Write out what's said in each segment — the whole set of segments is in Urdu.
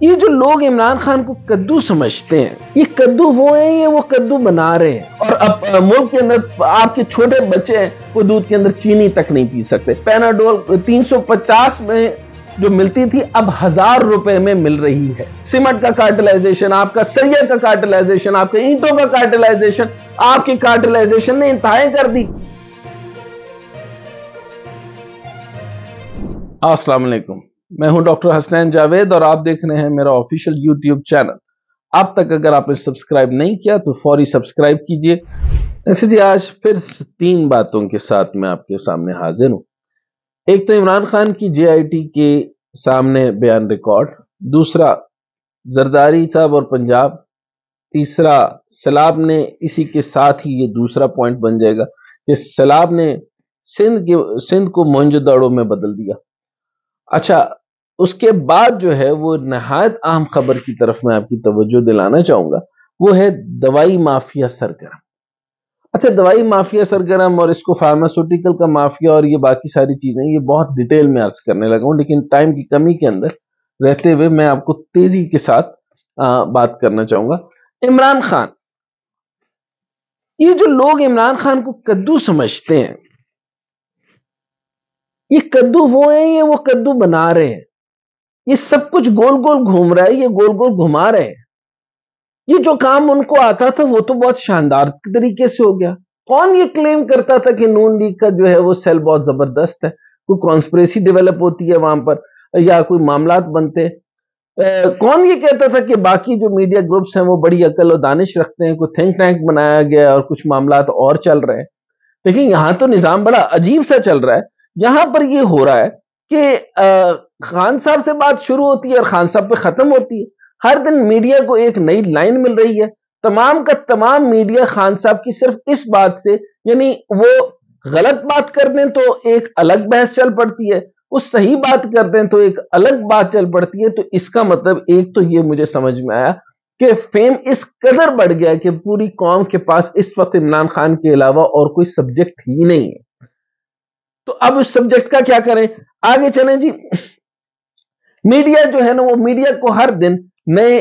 یہ جو لوگ عمران خان کو کدو سمجھتے ہیں، یہ کدو وہ ہیں، یہ وہ کدو بنا رہے ہیں۔ اور اب ملک کے اندر آپ کے چھوٹے بچے ہیں، وہ دودھ کے اندر چینی تک نہیں پی سکتے۔ پیناڈول 350 میں جو ملتی تھی اب 1000 روپے میں مل رہی ہے۔ سیمنٹ کا کارٹلائزیشن، آپ کا سریہ کا کارٹلائزیشن، آپ کے اینٹوں کا کارٹلائزیشن، آپ کی کارٹلائزیشن نے انتہائی کر دی۔ السلام علیکم، میں ہوں ڈاکٹر حسنین جاوید اور آپ دیکھ رہے ہیں میرا آفیشیل یوٹیوب چینل۔ اب تک اگر آپ نے سبسکرائب نہیں کیا تو فوری سبسکرائب کیجئے۔ ایسے جی آج پھر 3 باتوں کے ساتھ میں آپ کے سامنے حاضر ہوں۔ ایک تو عمران خان کی جے آئی ٹی کے سامنے بیان ریکارڈ، دوسرا زرداری صاحب اور پنجاب، تیسرا سیلاب نے، اسی کے ساتھ ہی یہ دوسرا پوائنٹ بن جائے گا کہ سیلاب نے سندھ کو موئنجو داڑو میں بدل دیا۔ اچھا، اس کے بعد جو ہے وہ نہایت اہم خبر کی طرف میں آپ کی توجہ دلانا چاہوں گا، وہ ہے دوائی مافیا سرگرم۔ اچھا، دوائی مافیا سرگرم اور اس کو فارماسوٹیکل کا مافیا اور یہ باقی ساری چیزیں یہ بہت ڈیٹیل میں عرض کرنے لگا ہوں، لیکن ٹائم کی کمی کے اندر رہتے ہوئے میں آپ کو تیزی کے ساتھ بات کرنا چاہوں گا۔ عمران خان، یہ جو لوگ عمران خان کو کدو سمجھتے ہیں، یہ کدو وہ ہیں، یہ وہ کدو بنا رہے ہیں۔ یہ سب کچھ گول گول گھوم رہا ہے، یہ گول گول گھما رہے ہیں۔ یہ جو کام ان کو آتا تھا وہ تو بہت شاندار طریقے سے ہو گیا۔ کون یہ کلیم کرتا تھا کہ نون لیگ کا جو ہے وہ سیل بہت زبردست ہے، کوئی کانسپریسی ڈیولپ ہوتی ہے وہاں پر یا کوئی معاملات بنتے ہیں؟ کون یہ کہتا تھا کہ باقی جو میڈیا گروپس ہیں وہ بڑی عقل و دانش رکھتے ہیں، کوئی تھنک ٹینک بنایا گیا اور کچھ معاملات اور چل رہے ہیں؟ لیکن یہاں تو نظام بڑا عجیب سا چل رہا ہے۔ یہاں پر یہ ہو رہا ہے کہ خان صاحب سے بات شروع ہوتی ہے اور خان صاحب پہ ختم ہوتی ہے۔ ہر دن میڈیا کو ایک نئی لائن مل رہی ہے، تمام کا تمام میڈیا خان صاحب کی صرف اس بات سے، یعنی وہ غلط بات کر دیں تو ایک الگ بحث چل پڑتی ہے، وہ صحیح بات کر دیں تو ایک الگ بات چل پڑتی ہے۔ تو اس کا مطلب ایک تو یہ مجھے سمجھ میں آیا کہ فیم اس قدر بڑھ گیا کہ پوری قوم کے پاس اس وقت عمران خان کے علاوہ اور کوئی سبجیکٹ ہی نہیں ہے۔ تو اب اس سبجیکٹ کا کیا کریں؟ آگے چلیں جی۔ میڈیا جو ہے نا، وہ میڈیا کو ہر دن نئے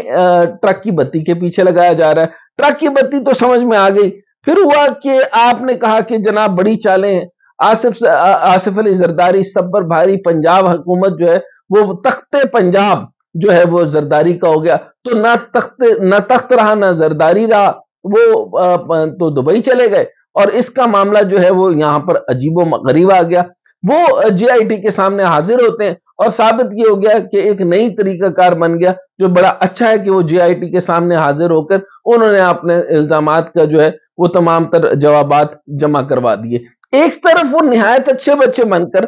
ٹرک کی بتی کے پیچھے لگایا جا رہا ہے۔ ٹرک کی بتی تو سمجھ میں آ گئی، پھر ہوا کہ آپ نے کہا کہ جناب بڑی چالیں ہیں، آصف علی زرداری سب پر بھاری، پنجاب حکومت جو ہے وہ تخت پنجاب جو ہے وہ زرداری کا ہو گیا، تو نہ تخت رہا نہ زرداری رہا، وہ تو دبئی چلے گئے اور اس کا معاملہ جو ہے وہ یہاں پر عجیب و غریب آ گیا۔ وہ جے آئی ٹی کے سامنے حاضر ہوتے ہیں اور ثابت یہ ہو گیا کہ ایک نئی طریقہ کار بن گیا، جو بڑا اچھا ہے کہ وہ جے آئی ٹی کے سامنے حاضر ہو کر انہوں نے اپنے الزامات کا جو ہے وہ تمام تر جوابات جمع کروا دیے۔ ایک طرف وہ نہایت اچھے بچے بن کر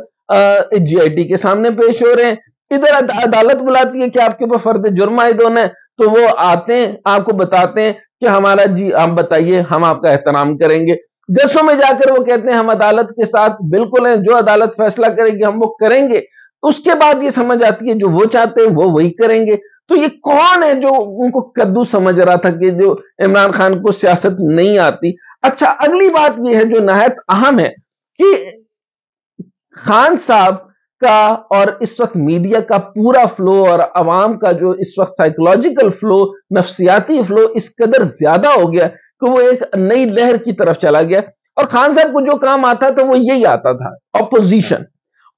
جے آئی ٹی کے سامنے پیش ہو رہے ہیں، ادھر عدالت بلاتی ہے کہ آپ کے اوپر فرد جرم عائد ہونا ہے، تو وہ آتے ہیں، آپ کو بتاتے ہیں کہ ہمارا جی آپ بتائیے، ہم آپ کا احترام کریں گے۔ ججوں میں جا کر وہ کہتے ہیں ہم عدالت کے ساتھ بالکل ہیں، جو عدالت فیصلہ کرے گی ہم وہ کریں گے۔ اس کے بعد یہ سمجھ آتی ہے جو وہ چاہتے ہیں وہ وہی کریں گے۔ تو یہ کون ہے جو ان کو کدو سمجھ رہا تھا کہ جو عمران خان کو سیاست نہیں آتی؟ اچھا، اگلی بات یہ ہے جو نہایت اہم ہے کہ خان صاحب کا اور اس وقت میڈیا کا پورا فلو اور عوام کا جو اس وقت سائیکولوجیکل فلو، نفسیاتی فلو اس قدر زیادہ ہو گیا کہ وہ ایک نئی لہر کی طرف چلا گیا، اور خان صاحب کو جو کام آتا تھا وہ یہی آتا تھا،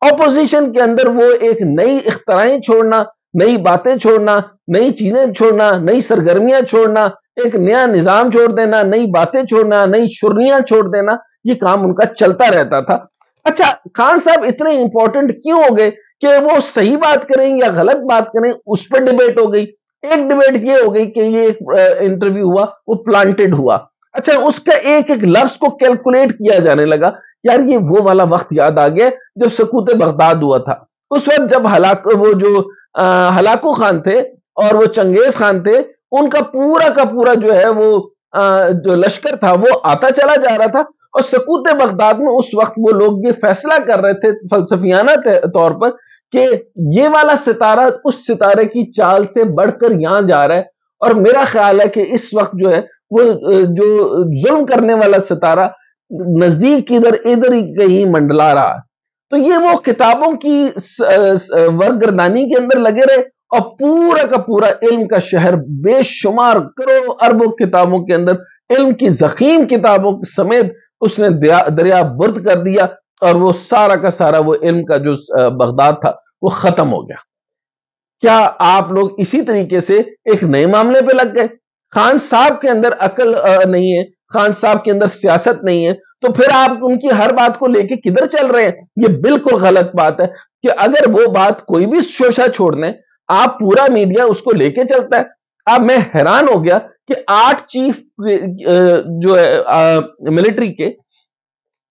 اپوزیشن کے اندر وہ ایک نئی اختراعیں چھوڑنا، نئی باتیں چھوڑنا، نئی چیزیں چھوڑنا، نئی سرگرمیاں چھوڑنا، ایک نیا نظام چھوڑ دینا، نئی باتیں چھوڑنا، نئی شرنیاں چھوڑ دینا، یہ کام ان کا چلتا رہتا تھا۔ اچھا، خان صاحب اتنے امپورٹنٹ کیوں ہو گئے کہ وہ صحیح بات کریں یا غلط بات کریں اس پر ڈیبیٹ ہو گئی۔ ایک ڈیبیٹ یہ ہو گئی کہ یہ ایک انٹرویو ہوا وہ پلانٹڈ ہوا۔ اچھا، اس کا ایک ایک لفظ کو کیلکولیٹ کیا جانے لگا، یار یہ وہ والا وقت یاد آ گیا جب سقوط بغداد ہوا تھا۔ اس وقت جب وہ جو ہلاکو خان تھے اور وہ چنگیز خان تھے، ان کا پورا جو ہے وہ جو لشکر تھا وہ آتا چلا جا رہا تھا، اور سقوط بغداد میں اس وقت وہ لوگ یہ فیصلہ کر رہے تھے فلسفیانہ طور پر کہ یہ والا ستارہ اس ستارے کی چال سے بڑھ کر یہاں جا رہا ہے، اور میرا خیال ہے کہ اس وقت جو ہے وہ جو ظلم کرنے والا ستارہ نزدیک ادھر ہی کہیں منڈلا رہا ہے۔ تو یہ وہ کتابوں کی ورگردانی کے اندر لگے رہے، اور پورا کا پورا علم کا شہر بے شمار کروڑوں اربوں کتابوں کے اندر علم کی ضخیم کتابوں سمیت اس نے دریا برد کر دیا، اور وہ سارا کا سارا وہ علم کا جو بغداد تھا وہ ختم ہو گیا۔ کیا آپ لوگ اسی طریقے سے ایک نئے معاملے پہ لگ گئے؟ خان صاحب کے اندر عقل نہیں ہے، خان صاحب کے اندر سیاست نہیں ہے، تو پھر آپ ان کی ہر بات کو لے کے کدھر چل رہے ہیں؟ یہ بالکل غلط بات ہے کہ اگر وہ بات کوئی بھی شوشہ چھوڑ دیں، آپ پورا میڈیا اس کو لے کے چلتا ہے۔ اب میں حیران ہو گیا کہ 8 چیف جو ہے ملٹری کے،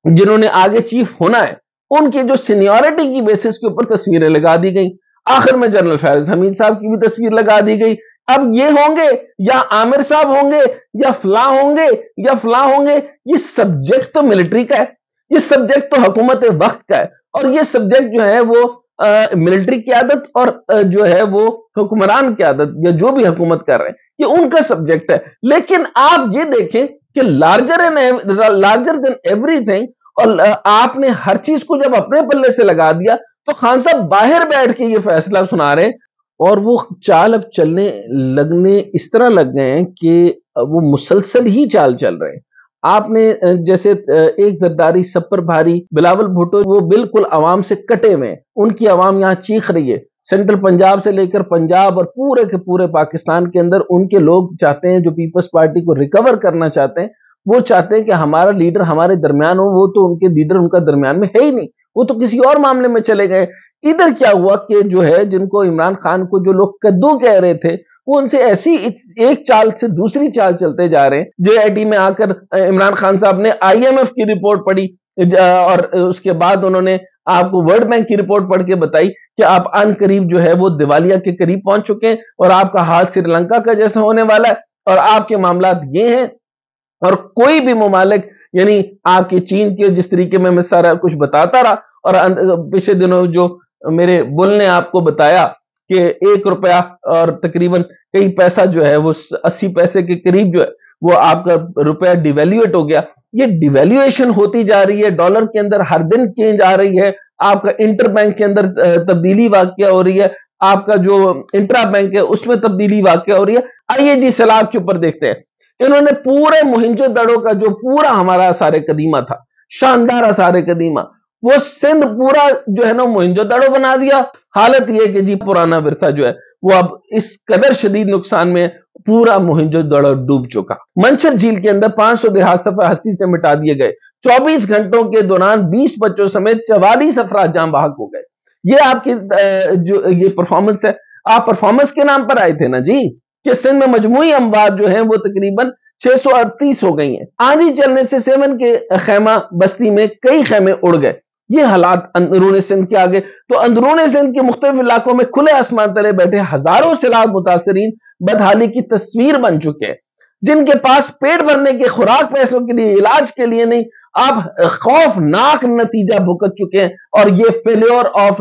جنہوں نے آگے چیف ہونا ہے، ان کی جو سینیورٹی کی بیسس کے اوپر تصویریں لگا دی گئی۔ آخر میں جنرل فیاض حمید صاحب کی بھی تصویر لگا دی گئی۔ اب یہ ہوں گے یا عامر صاحب ہوں گے یا فلاں ہوں گے یا فلاں ہوں گے، یہ سبجیکٹ تو ملٹری کا ہے، یہ سبجیکٹ تو حکومت وقت کا ہے، اور یہ سبجیکٹ جو ہے وہ ملٹری قیادت اور جو ہے وہ حکمران قیادت یا جو بھی حکومت کر رہے ہیں، یہ ان کا سبجیکٹ ہے۔ لیکن آپ یہ دیکھیں کہ لارجر دین ایوری تھنگ، اور آپ نے ہر چیز کو جب اپنے پلے سے لگا دیا تو خان صاحب باہر بیٹھ کے یہ فیصلہ سنا رہے ہیں، اور وہ چال اب چلنے لگنے اس طرح لگ گئے ہیں کہ وہ مسلسل ہی چال چل رہے ہیں۔ آپ نے جیسے ایک زرداری سب پر بھاری، بلاول بھٹو، وہ بالکل عوام سے کٹے ہوئے ہیں، ان کی عوام یہاں چیخ رہی ہے، سینٹرل پنجاب سے لے کر پنجاب اور پورے کے پورے پاکستان کے اندر ان کے لوگ چاہتے ہیں، جو پیپلز پارٹی کو ریکور کرنا چاہتے ہیں، وہ چاہتے ہیں کہ ہمارا لیڈر ہمارے درمیان ہو۔ وہ تو ان کے لیڈر ان کا درمیان میں ہے ہی نہیں، وہ تو کسی اور معاملے میں چلے گئے۔ ادھر کیا ہوا کہ جو ہے جن کو عمران خان کو جو لوگ کدو کہہ رہے تھے، وہ ان سے ایسی ایک چال سے دوسری چال چلتے جا رہے ہیں۔ جے آئی ٹی میں آ کر عمران خان صاحب نے آئی ایم ایف کی رپورٹ پڑھی، اور اس کے بعد انہوں نے آپ کو ورلڈ بینک کی رپورٹ پڑھ کے بتائی کہ آپ ان قریب جو ہے وہ دیوالیہ کے قریب پہنچ چکے ہیں، اور آپ کا حال سری لنکا کا جیسا ہونے والا ہے، اور آپ کے معاملات یہ ہیں۔ اور کوئی بھی ممالک، یعنی آپ کے چین کے، جس طریقے میں سارا کچھ بتاتا رہا، اور پچھلے دنوں جو میرے بل نے آپ کو بتایا کہ 1 روپیہ اور تقریباً کئی پیسہ جو ہے وہ 80 پیسے کے قریب جو ہے وہ آپ کا روپیہ ڈیویلیویٹ ہو گیا۔ یہ ڈیویلیویشن ہوتی جا رہی ہے، ڈالر کے اندر ہر دن چینج آ رہی ہے، آپ کا انٹر بینک کے اندر تبدیلی واقع ہو رہی ہے، آپ کا جو انٹرا بینک ہے اس میں تبدیلی واقع ہو رہی ہے۔ آئیے جی سیلاب کے اوپر دیکھتے ہیں۔ انہوں نے پورے موہنجو دڑو کا جو پورا ہمارا آثار قدیمہ تھا، شاندار آثار قدیمہ، وہ سندھ پورا جو ہے نا موہنجو دڑو بنا دیا۔ حالت یہ کہ جی پرانا ورثہ جو ہے وہ اب اس قدر شدید نقصان میں پورا موہنجو دڑو ڈوب چکا۔ منچر جھیل کے اندر 500 دیہات صفحہ ہستی سے مٹا دیے گئے۔ 24 گھنٹوں کے دوران 20 بچوں سمیت 44 افراد جاں بحق ہو گئے۔ یہ آپ کی جو یہ پرفارمنس ہے، آپ پرفارمنس کے نام پر آئے تھے نا جی، کہ سندھ میں مجموعی اموات جو ہیں وہ تقریباً 638 ہو گئی ہیں۔ آندھی چلنے سے سیون کے خیمہ بستی میں کئی خیمے اڑ گئے۔ یہ حالات اندرون سندھ کے آگے تو اندرون سندھ کے مختلف علاقوں میں کھلے آسمان تلے بیٹھے ہزاروں سیلاب متاثرین بدحالی کی تصویر بن چکے ہیں، جن کے پاس پیٹ بھرنے کے خوراک پیسوں کے لیے، علاج کے لیے نہیں، آپ خوفناک نتیجہ بھگت چکے ہیں۔ اور یہ فیلیور آف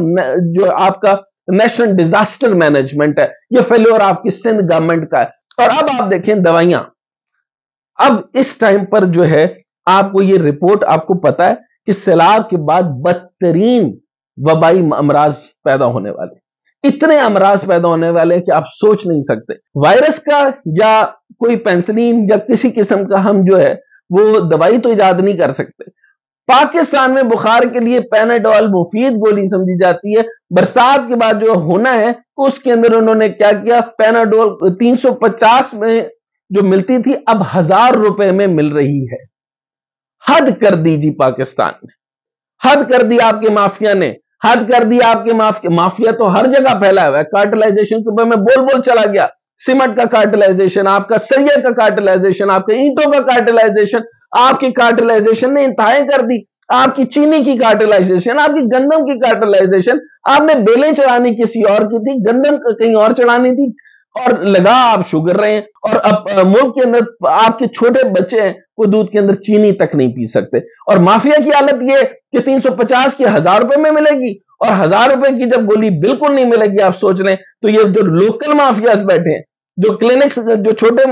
جو آپ کا نیشنل ڈیزاسٹر مینجمنٹ ہے، یہ فیلیور آپ کی سندھ گورنمنٹ کا ہے۔ اور اب آپ دیکھیں دوائیاں، اب اس ٹائم پر جو ہے آپ کو یہ رپورٹ، آپ کو پتا ہے کہ سیلاب کے بعد بدترین وبائی امراض پیدا ہونے والے، اتنے امراض پیدا ہونے والے کہ آپ سوچ نہیں سکتے۔ وائرس کا یا کوئی پینسلین یا کسی قسم کا ہم جو ہے وہ دوائی تو ایجاد نہیں کر سکتے۔ پاکستان میں بخار کے لیے پیناڈول مفید گولی سمجھی جاتی ہے۔ برسات کے بعد جو ہونا ہے اس کے اندر انہوں نے کیا کیا، پیناڈول 350 میں جو ملتی تھی اب 1000 روپے میں مل رہی ہے۔ حد کر دی جی پاکستان نے، حد کر دی آپ کے مافیا نے، حد کر دی آپ کے مافیا تو ہر جگہ پھیلا ہوا ہے۔ کارٹلائزیشن کے اوپر میں بول چلا گیا، سیمنٹ کا کارٹلائزیشن، آپ کا سریے کا کارٹلائزیشن، آپ کے اینٹوں کا کارٹلائزیشن، آپ کی کارٹلائزیشن نے انتہائی کر دی، آپ کی چینی کی کارٹلائزیشن، آپ کی گندم کی کارٹلائزیشن، آپ نے بیلیں چڑھانی کسی اور کی تھی، گندم کہیں اور چڑھانی تھی، اور لگا آپ شوگر رہے ہیں۔ اور اب ملک کے اندر آپ کے چھوٹے بچے ہیں وہ دودھ کے اندر چینی تک نہیں پی سکتے۔ اور مافیا کی حالت یہ کہ 350 کی 1000 روپے میں ملے گی، اور 1000 روپے کی جب گولی بالکل نہیں ملے گی، آپ سوچ لیں تو یہ جو لوکل مافیاز بیٹھے ہیں، جو کلینکس، جو چھوٹے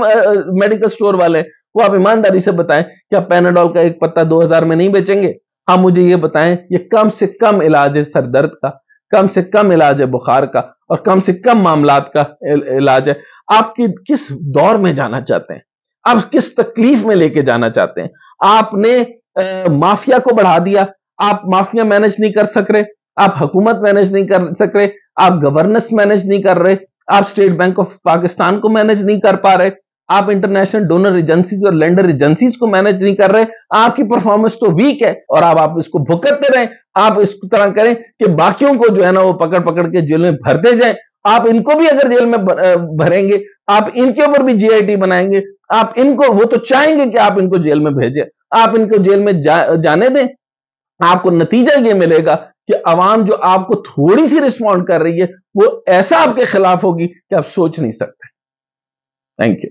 میڈیکل سٹور والے، وہ آپ ایمانداری سے بتائیں کیا پیناڈول کا ایک پتہ 2000 میں نہیں بیچیں گے؟ آپ مجھے یہ بتائیں، یہ کم سے کم علاج ہے سر درد کا، کم سے کم علاج ہے بخار کا، اور کم سے کم معاملات کا علاج ہے. آپ کس دور میں جانا چاہتے ہیں؟ آپ کس تکلیف میں لے کے جانا چاہتے ہیں؟ آپ نے مافیا کو بڑھا دیا. آپ مافیا مینج نہیں کر سک رہے, آپ حکومت مینج نہیں کر سک رہے, آپ گورننس مینج نہیں کر رہے, آپ اسٹیٹ بینک آف پاکستان کو مینج نہیں کر پا رہے, آپ انٹرنیشنل ڈونر ایجنسیز اور لینڈر ایجنسیز کو مینج نہیں کر رہے. آپ کی پرفارمنس تو ویک ہے اور آپ اس کو بھگتتے رہیں. آپ اس طرح کریں کہ باقیوں کو جو ہے نا وہ پکڑ پکڑ کے جیل میں بھرتے جائیں. آپ ان کو بھی اگر جیل میں بھریں گے, آپ ان کے اوپر بھی جی آئی ٹی بنائیں گے, آپ ان کو, وہ تو چاہیں گے کہ آپ ان کو جیل میں بھیجیں, آپ ان کو جیل میں جانے دیں. آپ کو نتیجہ یہ ملے گا کہ عوام جو آپ کو تھوڑی سی رسپونڈ کر رہی ہے وہ ایسا آپ کے خلاف ہوگی کہ آپ سوچ نہیں سکتے. Thank you.